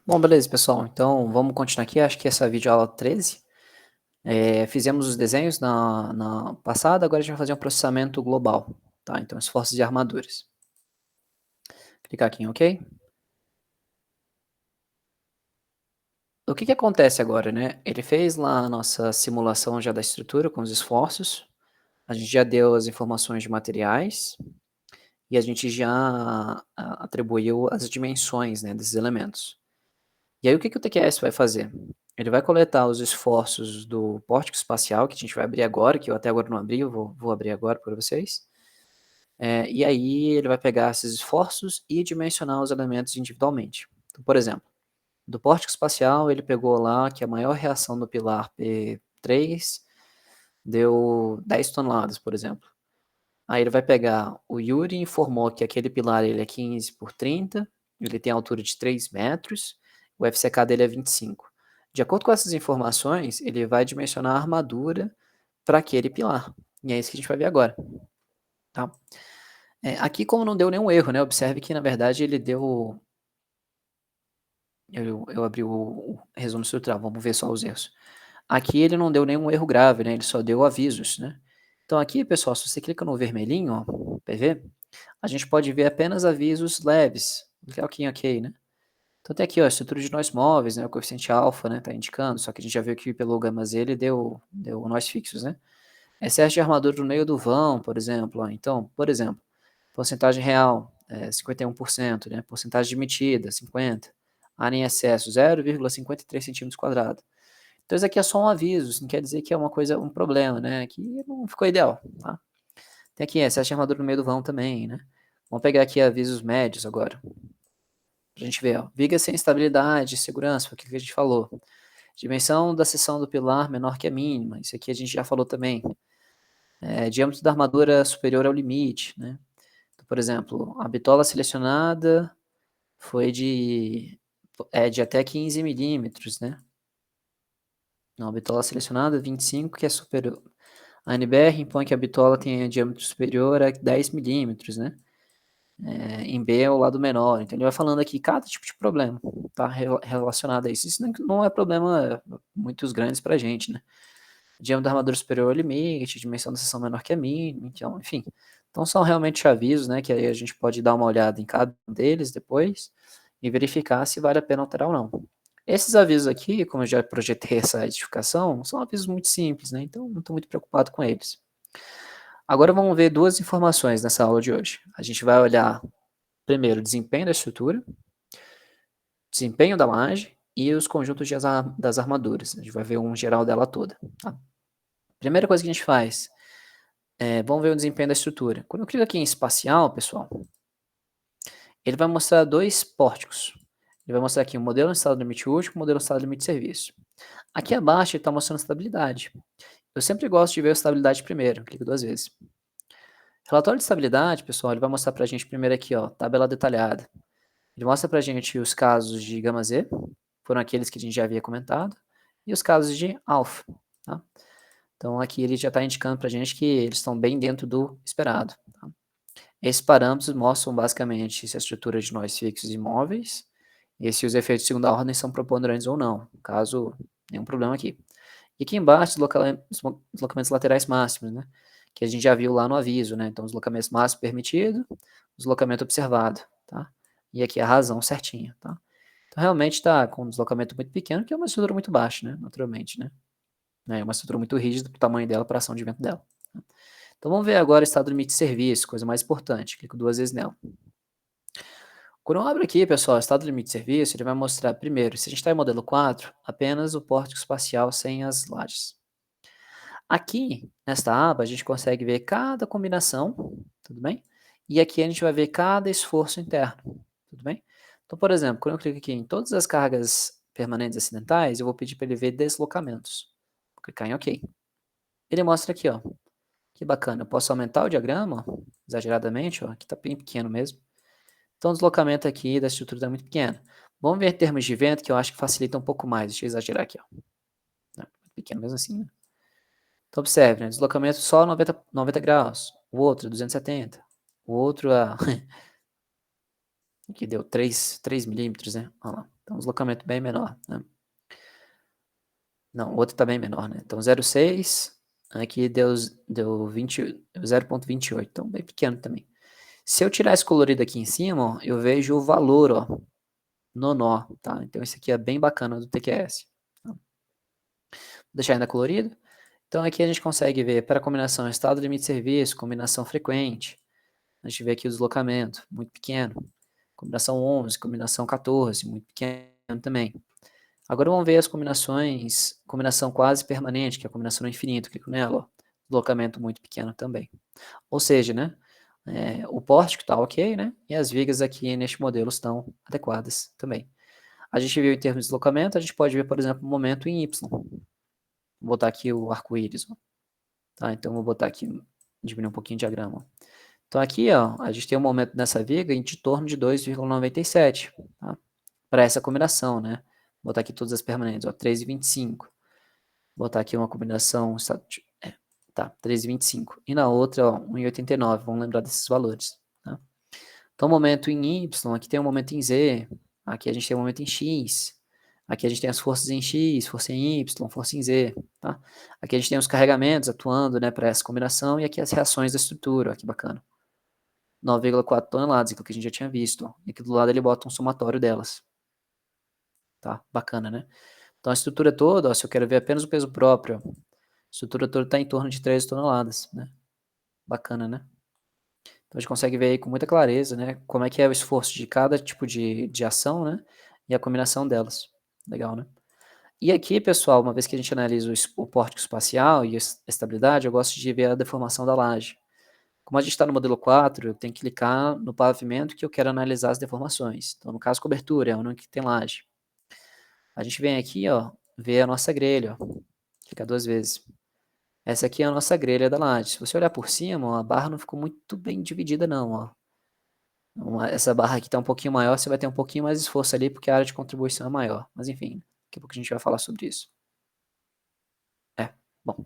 Bom, beleza, pessoal. Então, vamos continuar aqui. Acho que essa é a videoaula 13. Fizemos os desenhos na passada, agora a gente vai fazer um processamento global, tá? Então, esforços e armaduras. Clicar aqui em OK. O que que acontece agora, né? Ele fez lá a nossa simulação já da estrutura com os esforços, a gente já deu as informações de materiais e a gente já atribuiu as dimensões, né, desses elementos. E aí o que que o TQS vai fazer? Ele vai coletar os esforços do pórtico espacial, que a gente vai abrir agora, que eu até agora não abri, eu vou abrir agora para vocês. E aí ele vai pegar esses esforços e dimensionar os elementos individualmente. Então, por exemplo, do pórtico espacial ele pegou lá que a maior reação do pilar P3 deu 10 toneladas, por exemplo. Aí ele vai pegar, o Yuri informou que aquele pilar ele é 15 por 30, ele tem altura de 3 metros, o FCK dele é 25. De acordo com essas informações, ele vai dimensionar a armadura para aquele pilar. E é isso que a gente vai ver agora. Tá? Aqui, como não deu nenhum erro, né? Observe que, na verdade, ele deu... Eu abri o resumo estrutural, vamos ver só os erros. Aqui ele não deu nenhum erro grave, né? Ele só deu avisos, né? Então aqui, pessoal, se você clica no vermelhinho, ó, PV, a gente pode ver apenas avisos leves, ok, ok, né? Então tem aqui, ó, a estrutura de nós móveis, né, o coeficiente alfa, né, tá indicando, só que a gente já viu que pelo gama Z ele deu nós fixos, né? Excesso de armadura no meio do vão, por exemplo, ó, então, por exemplo, porcentagem real, 51%, né, porcentagem admitida, 50%, área em excesso, 0,53 centímetros quadrados. Então isso aqui é só um aviso, isso não quer dizer que é uma coisa, um problema, né, que não ficou ideal, tá? Tem aqui excesso de armadura no meio do vão também, né? Vamos pegar aqui avisos médios agora. Pra gente ver, ó. Viga sem estabilidade, segurança, foi o que a gente falou. Dimensão da seção do pilar menor que a mínima, isso aqui a gente já falou também. Diâmetro da armadura superior ao limite, né? Então, por exemplo, a bitola selecionada foi de até 15 milímetros, né? Não, a bitola selecionada 25, que é superior. A NBR impõe que a bitola tenha diâmetro superior a 10 milímetros, né? Em B é o lado menor. Então ele vai falando aqui cada tipo de problema, tá? Relacionado a isso. Isso não é problema muitos grandes pra gente, né? Diâmetro da armadura superior ao limite, dimensão da seção menor que a mínima, então, enfim. Então são realmente avisos, né? Que aí a gente pode dar uma olhada em cada um deles depois e verificar se vale a pena alterar ou não. Esses avisos aqui, como eu já projetei essa edificação, são avisos muito simples, né? Então não estou muito preocupado com eles. Agora vamos ver duas informações nessa aula de hoje. A gente vai olhar primeiro o desempenho da estrutura, desempenho da laje e os conjuntos das armaduras. A gente vai ver um geral dela toda. Tá? Primeira coisa que a gente faz vamos ver o desempenho da estrutura. Quando eu clico aqui em espacial, pessoal, ele vai mostrar dois pórticos. Ele vai mostrar aqui o modelo em estado limite último e o modelo em estado limite de serviço. Aqui abaixo ele está mostrando estabilidade. Eu sempre gosto de ver a estabilidade primeiro, clico duas vezes. Relatório de estabilidade, pessoal, ele vai mostrar para a gente primeiro aqui, ó, tabela detalhada. Ele mostra para a gente os casos de gama Z, foram aqueles que a gente já havia comentado, e os casos de alfa. Tá? Então aqui ele já está indicando para a gente que eles estão bem dentro do esperado. Tá? Esses parâmetros mostram basicamente se a estrutura de nós fixos e móveis e se os efeitos de segunda ordem são preponderantes ou não, caso nenhum problema aqui. E aqui embaixo, deslocamentos laterais máximos, né? Que a gente já viu lá no aviso, né? Então, deslocamento máximo permitido, deslocamento observado, tá? E aqui a razão certinha, tá? Então, realmente está com um deslocamento muito pequeno, que é uma estrutura muito baixa, né? Naturalmente, né? É uma estrutura muito rígida para o tamanho dela, para a ação de vento dela. Tá? Então, vamos ver agora o estado limite de serviço, coisa mais importante. Clico duas vezes nela. Quando eu abro aqui, pessoal, o estado limite de serviço, ele vai mostrar, primeiro, se a gente está em modelo 4, apenas o pórtico espacial sem as lajes. Aqui, nesta aba, a gente consegue ver cada combinação, tudo bem? E aqui a gente vai ver cada esforço interno, tudo bem? Então, por exemplo, quando eu clico aqui em todas as cargas permanentes acidentais, eu vou pedir para ele ver deslocamentos. Vou clicar em OK. Ele mostra aqui, ó, que bacana. Eu posso aumentar o diagrama, ó, exageradamente, ó, aqui está bem pequeno mesmo. Então, o deslocamento aqui da estrutura está muito pequeno. Vamos ver em termos de vento, que eu acho que facilita um pouco mais. Deixa eu exagerar aqui, ó. Pequeno mesmo assim, né? Então, observe, né? Deslocamento só 90 graus, o outro 270, o outro a Aqui deu 3 milímetros, né? Olha lá. Então, um deslocamento bem menor, né? Não, o outro tá bem menor, né? Então, 0,6, aqui deu 0,28, então bem pequeno também. Se eu tirar esse colorido aqui em cima, ó, eu vejo o valor, ó, no nó, tá? Então, esse aqui é bem bacana do TQS. Tá? Vou deixar ainda colorido. Então, aqui a gente consegue ver para a combinação estado limite de serviço, combinação frequente. A gente vê aqui o deslocamento, muito pequeno. Combinação 11, combinação 14, muito pequeno também. Agora vamos ver as combinações, combinação quase permanente, que é a combinação no infinito, clico nela, ó, deslocamento muito pequeno também. Ou seja, né, o pórtico está ok, né, e as vigas aqui neste modelo estão adequadas também. A gente viu em termos de deslocamento, a gente pode ver, por exemplo, o momento em Y. Vou botar aqui o arco-íris, tá? Então vou botar aqui, diminuir um pouquinho o diagrama. Então aqui, ó, a gente tem um momento nessa viga em de torno de 2,97, tá? Para essa combinação, né? Vou botar aqui todas as permanentes, ó, 3,25. Vou botar aqui uma combinação, tá, 3,25. E na outra, ó, 1,89. Vamos lembrar desses valores, tá? Então, momento em Y, aqui tem um momento em Z, aqui a gente tem um momento em X, aqui a gente tem as forças em X, força em Y, força em Z, tá? Aqui a gente tem os carregamentos atuando, né, para essa combinação, e aqui as reações da estrutura, ó, que bacana. 9,4 toneladas, aquilo que a gente já tinha visto, ó. E aqui do lado ele bota um somatório delas, tá? Bacana, né? Então a estrutura toda, ó, se eu quero ver apenas o peso próprio, ó, a estrutura toda está em torno de 13 toneladas, né? Bacana, né? Então a gente consegue ver aí com muita clareza, né, como é que é o esforço de cada tipo de ação, né, e a combinação delas. Legal, né? E aqui, pessoal, uma vez que a gente analisa o pórtico espacial e a estabilidade, eu gosto de ver a deformação da laje. Como a gente está no modelo 4, eu tenho que clicar no pavimento que eu quero analisar as deformações. Então, no caso, cobertura, é onde que tem laje. A gente vem aqui, ó, ver a nossa grelha, ó, clica 2 vezes. Essa aqui é a nossa grelha da laje. Se você olhar por cima, ó, a barra não ficou muito bem dividida não, ó. Essa barra aqui está um pouquinho maior, você vai ter um pouquinho mais de esforço ali, porque a área de contribuição é maior. Mas enfim, daqui a pouco a gente vai falar sobre isso. Bom.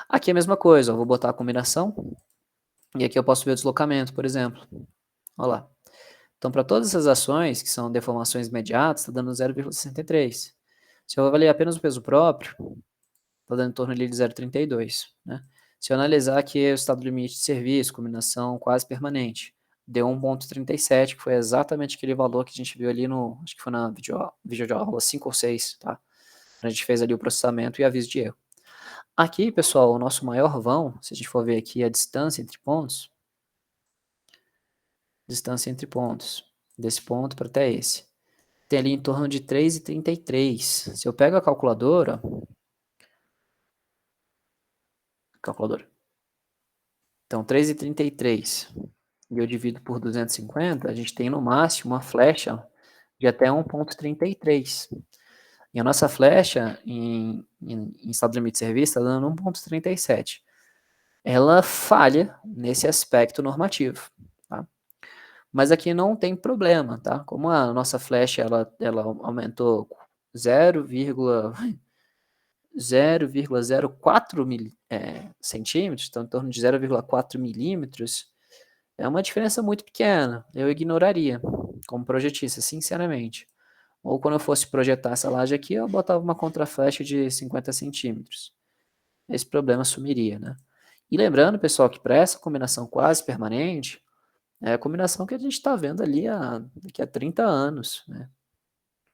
Aqui é a mesma coisa, eu vou botar a combinação, e aqui eu posso ver o deslocamento, por exemplo. Olha lá. Então, para todas essas ações, que são deformações imediatas, está dando 0,63. Se eu avaliar apenas o peso próprio, está dando em torno ali de 0,32, né? Se eu analisar aqui o estado limite de serviço, combinação quase permanente, deu 1,37, que foi exatamente aquele valor que a gente viu ali no, acho que foi na videoaula 5 ou 6, tá? A gente fez ali o processamento e aviso de erro. Aqui, pessoal, o nosso maior vão, se a gente for ver aqui a distância entre pontos, desse ponto para até esse, tem ali em torno de 3,33. Se eu pego a calculadora, então 3,33 e eu divido por 250, a gente tem no máximo uma flecha de até 1,33. E a nossa flecha em estado limite de serviço está dando 1,37. Ela falha nesse aspecto normativo, tá? Mas aqui não tem problema, tá? Como a nossa flecha ela aumentou 0,04 centímetros, então em torno de 0,4 milímetros, é uma diferença muito pequena, eu ignoraria, como projetista, sinceramente. Ou quando eu fosse projetar essa laje aqui, eu botava uma contraflecha de 50 centímetros. Esse problema sumiria, né? E lembrando, pessoal, que para essa combinação quase permanente, é a combinação que a gente está vendo ali daqui a 30 anos, né?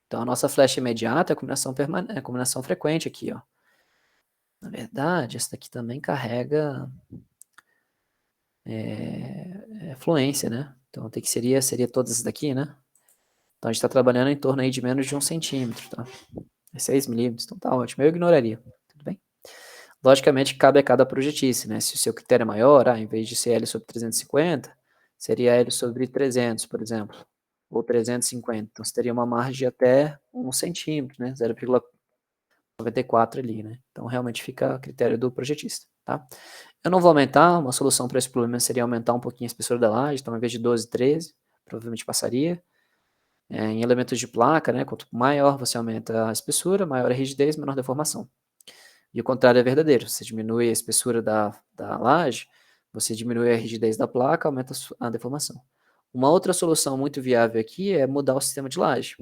Então a nossa flecha imediata é a combinação, é a combinação frequente aqui, ó. Na verdade, essa daqui também carrega fluência, né? Então tem que seria todas essas daqui, né? Então a gente está trabalhando em torno aí de menos de 1 centímetro, tá? 6 milímetros, então tá ótimo, eu ignoraria, tudo bem? Logicamente, cabe a cada projetice, né? Se o seu critério é maior, em vez de ser L sobre 350, seria L sobre 300, por exemplo, ou 350. Então, você teria uma margem de até 1 centímetro, né? 0,94 ali, né? Então, realmente fica a critério do projetista, tá? Eu não vou aumentar, uma solução para esse problema seria aumentar um pouquinho a espessura da laje, então, ao invés de 12, 13, provavelmente passaria. Em elementos de placa, né? Quanto maior você aumenta a espessura, maior a rigidez, menor a deformação. E o contrário é verdadeiro, você diminui a espessura da laje, você diminui a rigidez da placa, aumenta a deformação. Uma outra solução muito viável aqui é mudar o sistema de laje.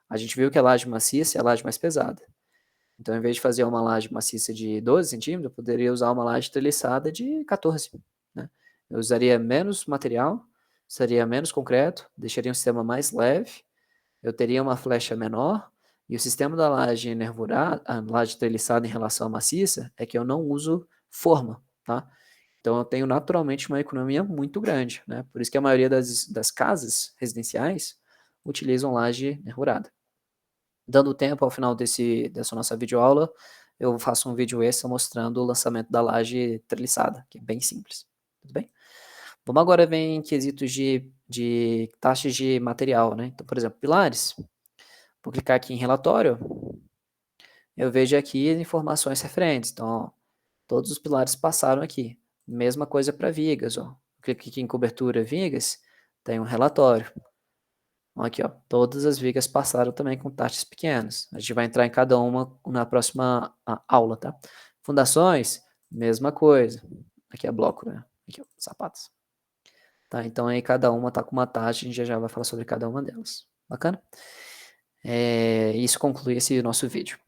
A gente viu que a laje maciça é a laje mais pesada. Então, em vez de fazer uma laje maciça de 12 centímetros, eu poderia usar uma laje treliçada de 14, né? Eu usaria menos material, usaria menos concreto, deixaria um sistema mais leve, eu teria uma flecha menor, e o sistema da laje nervurada, a laje treliçada em relação à maciça, é que eu não uso forma, tá? Então eu tenho naturalmente uma economia muito grande, né? Por isso que a maioria das casas residenciais utilizam laje nervurada. Dando tempo, ao final dessa nossa videoaula, eu faço um vídeo extra mostrando o lançamento da laje treliçada, que é bem simples, tudo bem? Vamos agora ver em quesitos de taxas de material, né? Então, por exemplo, pilares. Vou clicar aqui em relatório, eu vejo aqui informações referentes. Então, ó, todos os pilares passaram aqui. Mesma coisa para vigas, ó. Clique aqui em cobertura vigas, tem um relatório. Então, aqui, ó, todas as vigas passaram também com taxas pequenas. A gente vai entrar em cada uma na próxima aula, tá? Fundações, mesma coisa. Aqui é bloco, né? Aqui, ó, sapatos. Tá, então aí cada uma tá com uma taxa, a gente já vai falar sobre cada uma delas. Bacana? Isso conclui esse nosso vídeo.